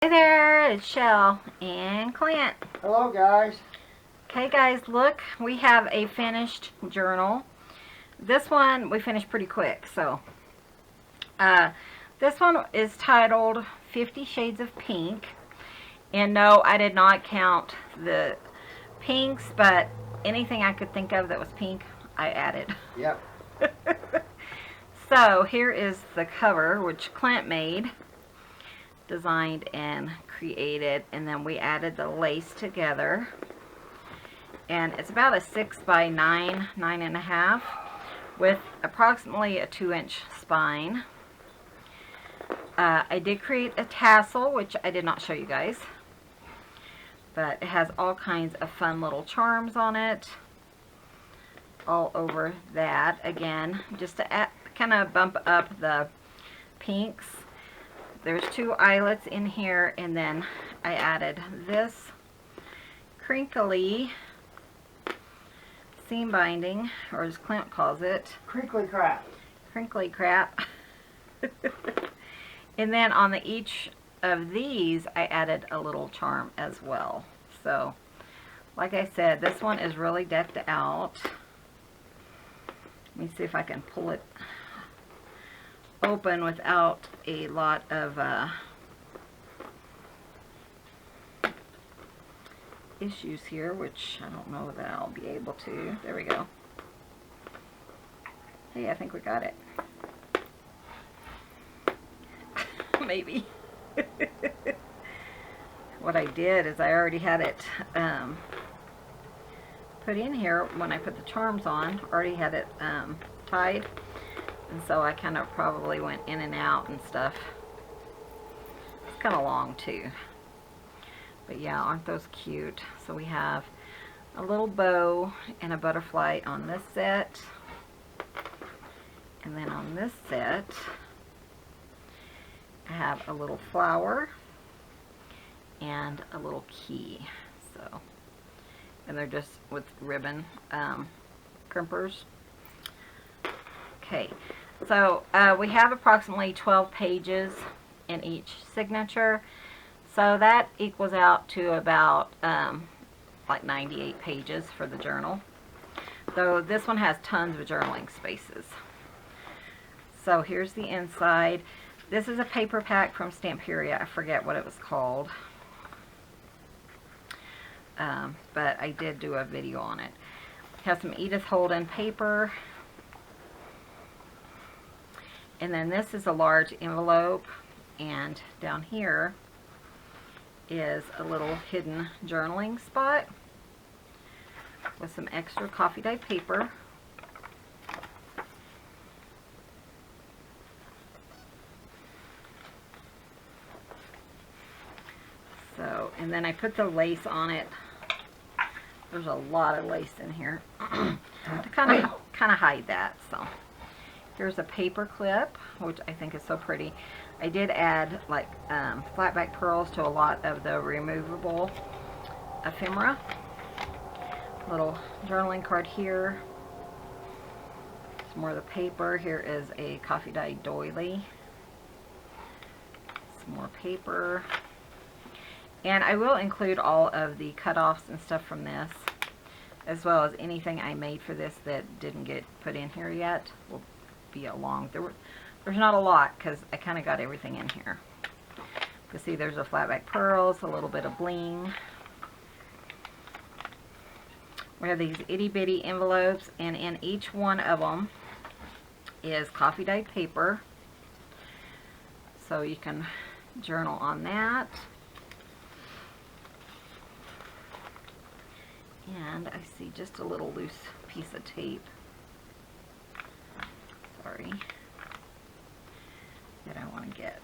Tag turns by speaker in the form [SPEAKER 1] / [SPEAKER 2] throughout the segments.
[SPEAKER 1] Hey there, it's Chelle and Clint.
[SPEAKER 2] Hello guys.
[SPEAKER 1] Okay guys, look, we have a finished journal. This one we finished pretty quick, so this one is titled 50 Shades of Pink. And no, I did not count the pinks, but anything I could think of that was pink, I added.
[SPEAKER 2] Yep.
[SPEAKER 1] So here is the cover, which Clint made, designed and created, and then we added the lace together, and it's about a 6 by 9.5 with approximately a 2-inch spine. I did create a tassel, which I did not show you guys, but it has all kinds of fun little charms on it all over that, again just to kind of bump up the pinks. There's 2 eyelets in here, and then I added this crinkly seam binding, or as Clint calls it,
[SPEAKER 2] Crinkly crap.
[SPEAKER 1] crinkly crap. And then on each of these I added a little charm as well. So like I said, this one is really decked out. Let me see if I can pull it open without a lot of issues here, which I don't know that I'll be able to. There we go. Hey, I think we got it. Maybe. What I did is I already had it put in here when I put the charms on. Already had it tied. And so I kind of probably went in and out and stuff. It's kind of long too. But yeah, aren't those cute? So we have a little bow and a butterfly on this set. And then on this set, I have a little flower and a little key. So, and they're just with ribbon crimpers. Okay. So we have approximately 12 pages in each signature, so that equals out to about like 98 pages for the journal. So this one has tons of journaling spaces. So here's the inside. This is a paper pack from Stamperia. I forget what it was called, but I did do a video on it. It has some Edith Holden paper. And then this is a large envelope, and down here is a little hidden journaling spot with some extra coffee dye paper. So, and then I put the lace on it. There's a lot of lace in here to kind of hide that. So here's a paper clip, which I think is so pretty. I did add like flat back pearls to a lot of the removable ephemera. Little journaling card here. Some more of the paper. Here is a coffee dye doily. Some more paper. And I will include all of the cutoffs and stuff from this, as well as anything I made for this that didn't get put in here yet. Will be along. There's not a lot because I kind of got everything in here. You see there's a flat back pearls, a little bit of bling. We have these itty bitty envelopes, and in each one of them is coffee dye paper, so you can journal on that. And I see just a little loose piece of tape, sorry, that I want to get.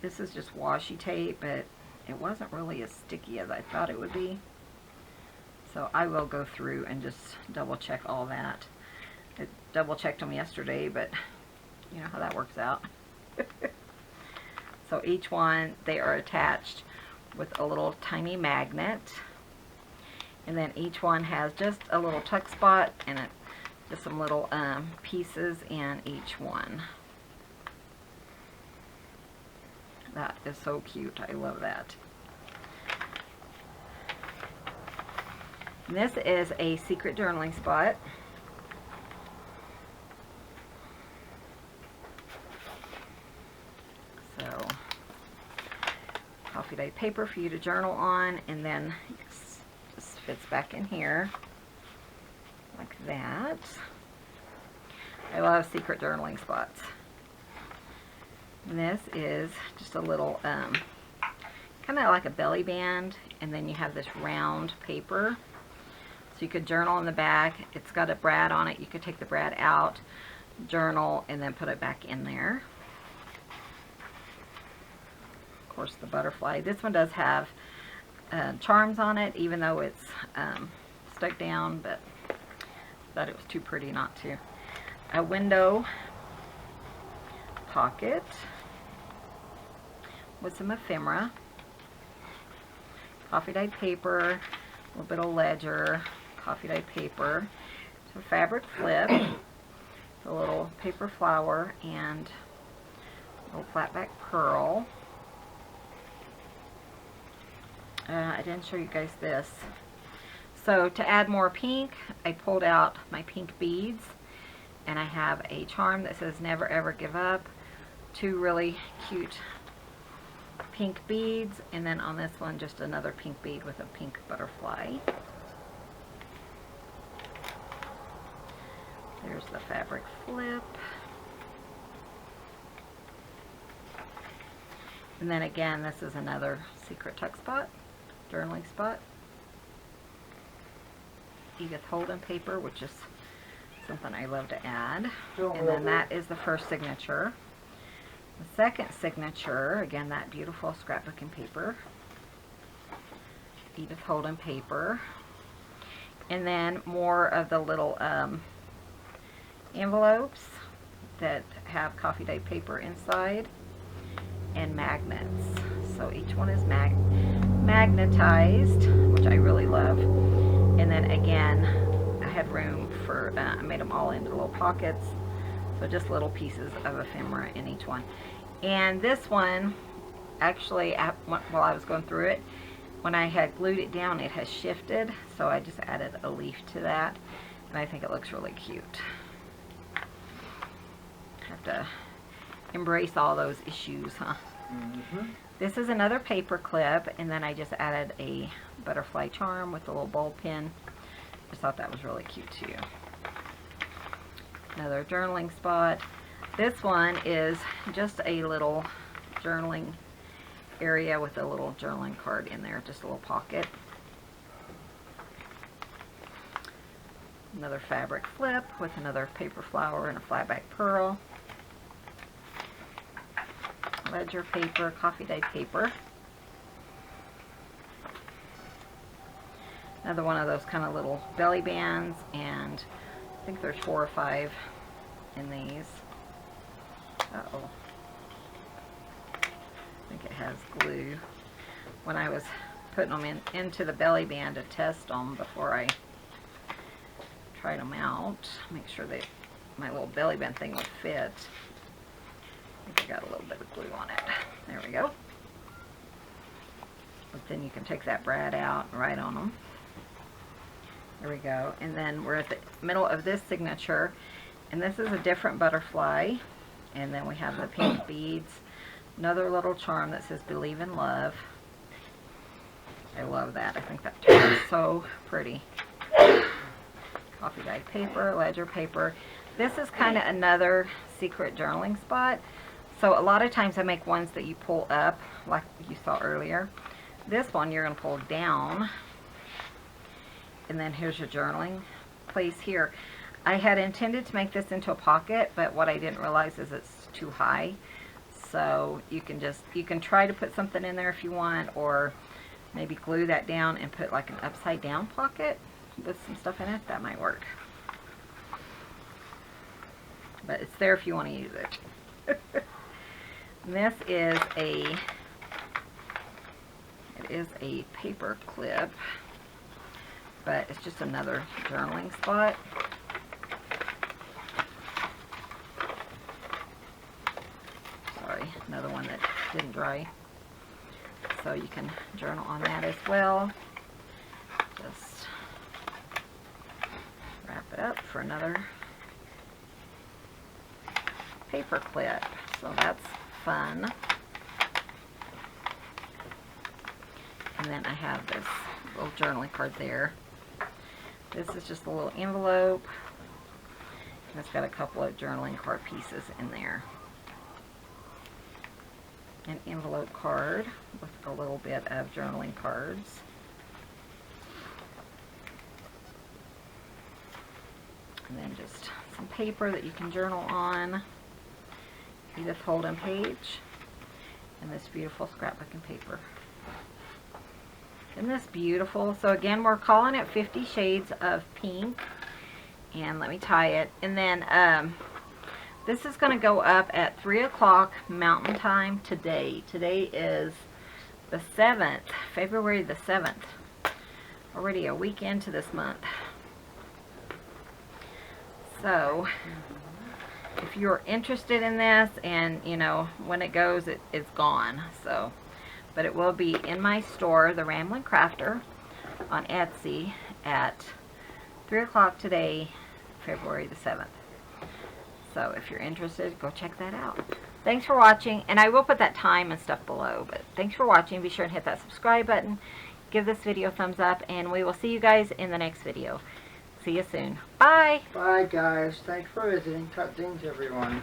[SPEAKER 1] This is just washi tape, but it wasn't really as sticky as I thought it would be. So I will go through and just double check all that. I double checked them yesterday, but you know how that works out. So each one, they are attached with a little tiny magnet. And then each one has just a little tuck spot and Just some little pieces in each one. That is so cute. I love that. And this is a secret journaling spot. So, coffee dyed paper for you to journal on, and then it just fits back in here like that. I love secret journaling spots. And this is just a little kind of like a belly band, and then you have this round paper. So you could journal in the back. It's got a brad on it. You could take the brad out, journal, and then put it back in there. Of course, the butterfly. This one does have charms on it, even though it's stuck down, but I thought it was too pretty not to. A window pocket with some ephemera, coffee dyed paper, a little bit of ledger, coffee dyed paper, some fabric flip, a little paper flower, and a little flat back pearl. I didn't show you guys this. So to add more pink, I pulled out my pink beads, and I have a charm that says never ever give up, 2 really cute pink beads, and then on this one just another pink bead with a pink butterfly. There's the fabric flip. And then again, this is another secret tuck spot, journaling spot. Edith Holden paper, which is something I love to add. And then that is the first signature. The second signature, again, that beautiful scrapbooking paper, Edith Holden paper. And then more of the little envelopes that have coffee dyed paper inside, and magnets. So each one is magnetized, which I really love. And then again, I had room for, I made them all into little pockets. So just little pieces of ephemera in each one. And this one, actually, while I was going through it, when I had glued it down, it has shifted. So I just added a leaf to that. And I think it looks really cute. Have to embrace all those issues, huh? Mm-hmm. This is another paper clip, and then I just added a butterfly charm with a little ball pin. Just thought that was really cute too. Another journaling spot. This one is just a little journaling area with a little journaling card in there, just a little pocket. Another fabric flip with another paper flower and a flat back pearl. Ledger paper, coffee dyed paper. Another one of those kind of little belly bands, and I think there's 4 or 5 in these. Uh-oh. I think it has glue. When I was putting them into the belly band to test them before I tried them out, make sure that my little belly band thing would fit. I think I got a little bit of glue on it. There we go. But then you can take that brad out and write on them. There we go. And then we're at the middle of this signature, and this is a different butterfly. And then we have the pink beads. Another little charm that says believe in love. I love that. I think that charm is so pretty. Coffee dyed paper, ledger paper. This is kind of another secret journaling spot. So a lot of times I make ones that you pull up, like you saw earlier. This one you're going to pull down, and then here's your journaling place here. I had intended to make this into a pocket, but what I didn't realize is it's too high. So you can try to put something in there if you want, or maybe glue that down and put like an upside down pocket with some stuff in it. That might work. But it's there if you want to use it. This is a paper clip, but it's just another journaling spot. another one that didn't dry. So you can journal on that as well. Just wrap it up for another paper clip. So that's fun. And then I have this little journaling card there. This is just a little envelope. And it's got a couple of journaling card pieces in there. An envelope card with a little bit of journaling cards. And then just some paper that you can journal on. Edith Holden page. And this beautiful scrapbooking paper. Isn't this beautiful? So again, we're calling it 50 Shades of Pink. And let me tie it. And then this is going to go up at 3 o'clock Mountain Time today. Today is the 7th, February the 7th. Already a week into this month. So, if you're interested in this, and you know, when it goes, it's gone. So, but it will be in my store, The Ramblin' Crafter, on Etsy at 3 o'clock today, February the 7th. So if you're interested, go check that out. Thanks for watching, and I will put that time and stuff below, but thanks for watching. Be sure and hit that subscribe button. Give this video a thumbs up, and we will see you guys in the next video. See you soon. Bye!
[SPEAKER 2] Bye guys. Thanks for visiting. Cut things everyone.